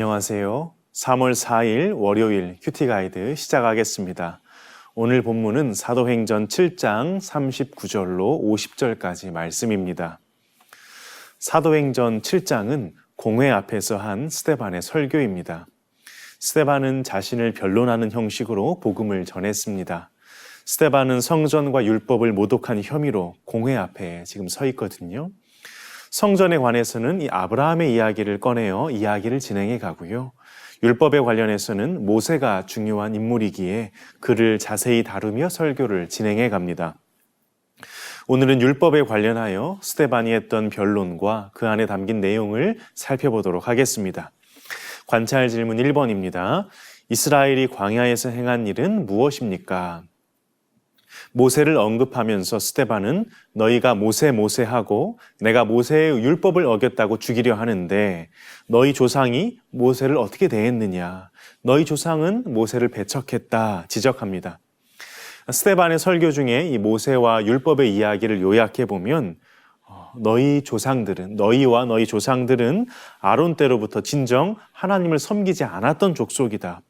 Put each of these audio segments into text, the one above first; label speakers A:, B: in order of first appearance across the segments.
A: 안녕하세요. 3월 4일 월요일 큐티 가이드 시작하겠습니다. 오늘 본문은 사도행전 7장 39절로 50절까지 말씀입니다. 사도행전 7장은 공회 앞에서 한 스데반의 설교입니다. 스데반은 자신을 변론하는 형식으로 복음을 전했습니다. 스데반은 성전과 율법을 모독한 혐의로 공회 앞에 지금 서 있거든요. 성전에 관해서는 이 아브라함의 이야기를 꺼내어 이야기를 진행해 가고요. 율법에 관련해서는 모세가 중요한 인물이기에 그를 자세히 다루며 설교를 진행해 갑니다. 오늘은 율법에 관련하여 스데반이 했던 변론과 그 안에 담긴 내용을 살펴보도록 하겠습니다. 관찰 질문 1번입니다. 이스라엘이 광야에서 행한 일은 무엇입니까? 모세를 언급하면서 스데반은 너희가 모세하고 내가 모세의 율법을 어겼다고 죽이려 하는데 너희 조상이 모세를 어떻게 대했느냐? 너희 조상은 모세를 배척했다 지적합니다. 스데반의 설교 중에 이 모세와 율법의 이야기를 요약해 보면 너희와 너희 조상들은 아론 때로부터 진정 하나님을 섬기지 않았던 족속이다.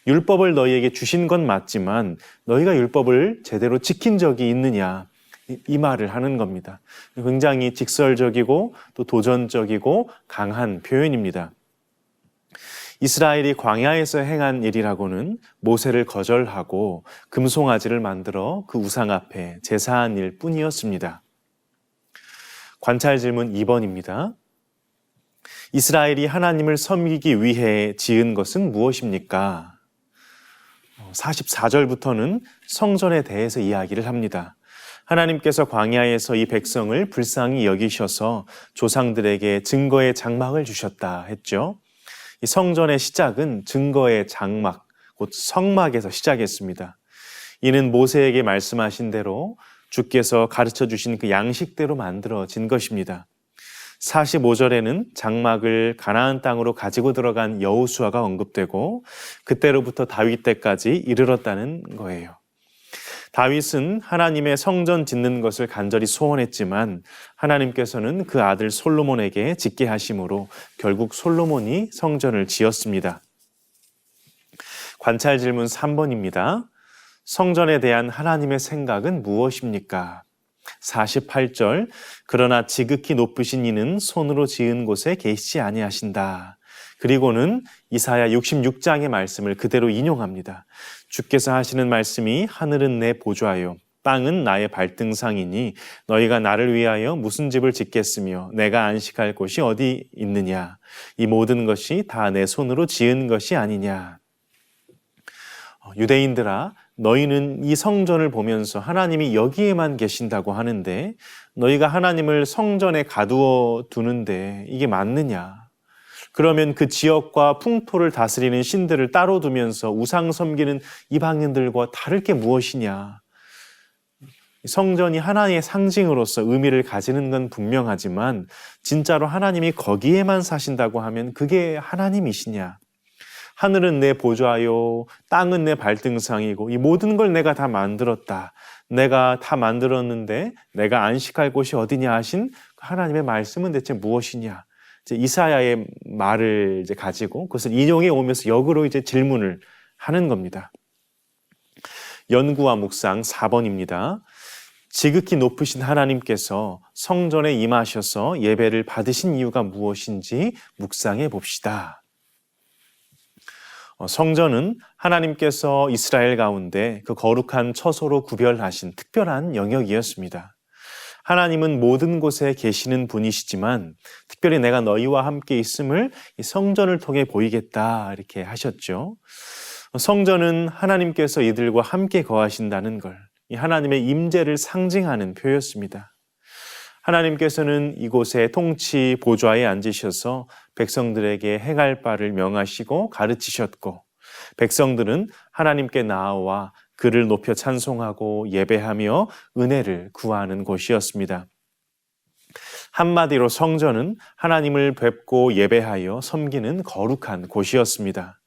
A: 율법을 너희에게 주신 건 맞지만 너희가 율법을 제대로 지킨 적이 있느냐 이 말을 하는 겁니다. 굉장히 직설적이고 또 도전적이고 강한 표현입니다. 이스라엘이 광야에서 행한 일이라고는 모세를 거절하고 금송아지를 만들어 그 우상 앞에 제사한 일 뿐이었습니다. 관찰 질문 2번입니다. 이스라엘이 하나님을 섬기기 위해 지은 것은 무엇입니까? 44절부터는 성전에 대해서 이야기를 합니다. 하나님께서 광야에서 이 백성을 불쌍히 여기셔서 조상들에게 증거의 장막을 주셨다 했죠. 이 성전의 시작은 증거의 장막, 곧 성막에서 시작했습니다. 이는 모세에게 말씀하신 대로 주께서 가르쳐 주신 그 양식대로 만들어진 것입니다. 45절에는 장막을 가나안 땅으로 가지고 들어간 여호수아가 언급되고 그때로부터 다윗 때까지 이르렀다는 거예요. 다윗은 하나님의 성전 짓는 것을 간절히 소원했지만 하나님께서는 그 아들 솔로몬에게 짓게 하심으로 결국 솔로몬이 성전을 지었습니다. 관찰 질문 3번입니다. 성전에 대한 하나님의 생각은 무엇입니까? 48절 그러나 지극히 높으신 이는 손으로 지은 곳에 계시지 아니하신다. 그리고는 이사야 66장의 말씀을 그대로 인용합니다. 주께서 하시는 말씀이 하늘은 내 보좌요 땅은 나의 발등상이니 너희가 나를 위하여 무슨 집을 짓겠으며 내가 안식할 곳이 어디 있느냐. 이 모든 것이 다 내 손으로 지은 것이 아니냐. 유대인들아 너희는 이 성전을 보면서 하나님이 여기에만 계신다고 하는데 너희가 하나님을 성전에 가두어 두는데 이게 맞느냐? 그러면 그 지역과 풍토를 다스리는 신들을 따로 두면서 우상 섬기는 이방인들과 다를 게 무엇이냐? 성전이 하나님의 상징으로서 의미를 가지는 건 분명하지만 진짜로 하나님이 거기에만 사신다고 하면 그게 하나님이시냐? 하늘은 내 보좌요, 땅은 내 발등상이고 이 모든 걸 내가 다 만들었다. 내가 다 만들었는데 내가 안식할 곳이 어디냐 하신 하나님의 말씀은 대체 무엇이냐? 이제 이사야의 말을 이제 가지고 그것을 인용해 오면서 역으로 이제 질문을 하는 겁니다. 연구와 묵상 4번입니다. 지극히 높으신 하나님께서 성전에 임하셔서 예배를 받으신 이유가 무엇인지 묵상해 봅시다. 성전은 하나님께서 이스라엘 가운데 그 거룩한 처소로 구별하신 특별한 영역이었습니다. 하나님은 모든 곳에 계시는 분이시지만 특별히 내가 너희와 함께 있음을 이 성전을 통해 보이겠다 이렇게 하셨죠. 성전은 하나님께서 이들과 함께 거하신다는 걸, 이 하나님의 임재를 상징하는 표였습니다. 하나님께서는 이곳에 통치 보좌에 앉으셔서 백성들에게 행할 바를 명하시고 가르치셨고 백성들은 하나님께 나아와 그를 높여 찬송하고 예배하며 은혜를 구하는 곳이었습니다. 한마디로 성전은 하나님을 뵙고 예배하여 섬기는 거룩한 곳이었습니다.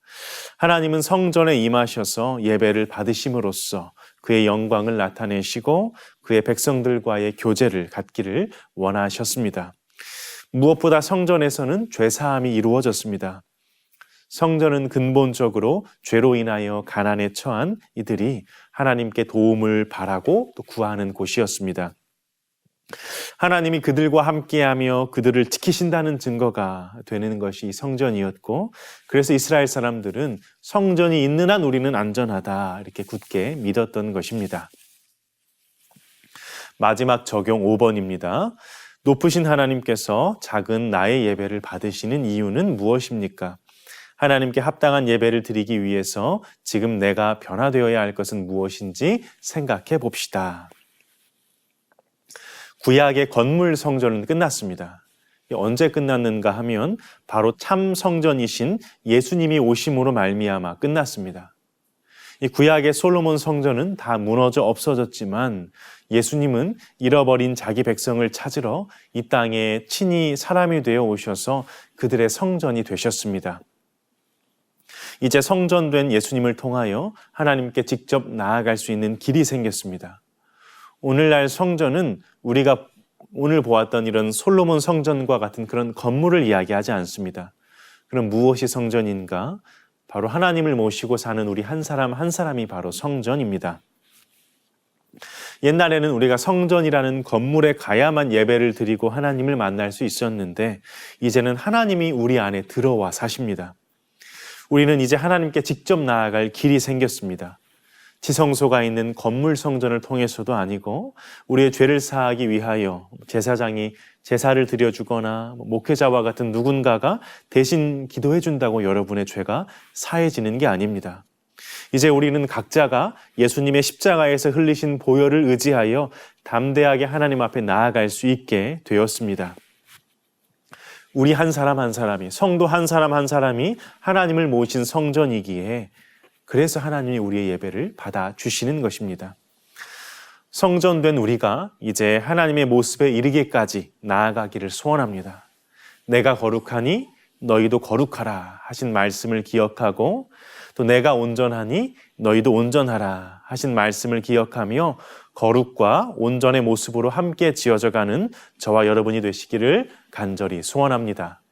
A: 하나님은 성전에 임하셔서 예배를 받으심으로써 그의 영광을 나타내시고 그의 백성들과의 교제를 갖기를 원하셨습니다. 무엇보다 성전에서는 죄사함이 이루어졌습니다. 성전은 근본적으로 죄로 인하여 가난에 처한 이들이 하나님께 도움을 바라고 또 구하는 곳이었습니다. 하나님이 그들과 함께하며 그들을 지키신다는 증거가 되는 것이 성전이었고, 그래서 이스라엘 사람들은 성전이 있는 한 우리는 안전하다 이렇게 굳게 믿었던 것입니다. 마지막 적용 5번입니다. 높으신 하나님께서 작은 나의 예배를 받으시는 이유는 무엇입니까? 하나님께 합당한 예배를 드리기 위해서 지금 내가 변화되어야 할 것은 무엇인지 생각해 봅시다. 구약의 건물 성전은 끝났습니다. 언제 끝났는가 하면 바로 참 성전이신 예수님이 오심으로 말미암아 끝났습니다. 이 구약의 솔로몬 성전은 다 무너져 없어졌지만 예수님은 잃어버린 자기 백성을 찾으러 이 땅에 친히 사람이 되어 오셔서 그들의 성전이 되셨습니다. 이제 성전된 예수님을 통하여 하나님께 직접 나아갈 수 있는 길이 생겼습니다. 오늘날 성전은 우리가 오늘 보았던 이런 솔로몬 성전과 같은 그런 건물을 이야기하지 않습니다. 그럼 무엇이 성전인가? 바로 하나님을 모시고 사는 우리 한 사람 한 사람이 바로 성전입니다. 옛날에는 우리가 성전이라는 건물에 가야만 예배를 드리고 하나님을 만날 수 있었는데 이제는 하나님이 우리 안에 들어와 사십니다. 우리는 이제 하나님께 직접 나아갈 길이 생겼습니다. 지성소가 있는 건물 성전을 통해서도 아니고 우리의 죄를 사하기 위하여 제사장이 제사를 드려주거나 목회자와 같은 누군가가 대신 기도해 준다고 여러분의 죄가 사해지는 게 아닙니다. 이제 우리는 각자가 예수님의 십자가에서 흘리신 보혈을 의지하여 담대하게 하나님 앞에 나아갈 수 있게 되었습니다. 우리 한 사람 한 사람이, 성도 한 사람 한 사람이 하나님을 모신 성전이기에 그래서 하나님이 우리의 예배를 받아주시는 것입니다. 성전된 우리가 이제 하나님의 모습에 이르기까지 나아가기를 소원합니다. 내가 거룩하니 너희도 거룩하라 하신 말씀을 기억하고 또 내가 온전하니 너희도 온전하라 하신 말씀을 기억하며 거룩과 온전의 모습으로 함께 지어져가는 저와 여러분이 되시기를 간절히 소원합니다.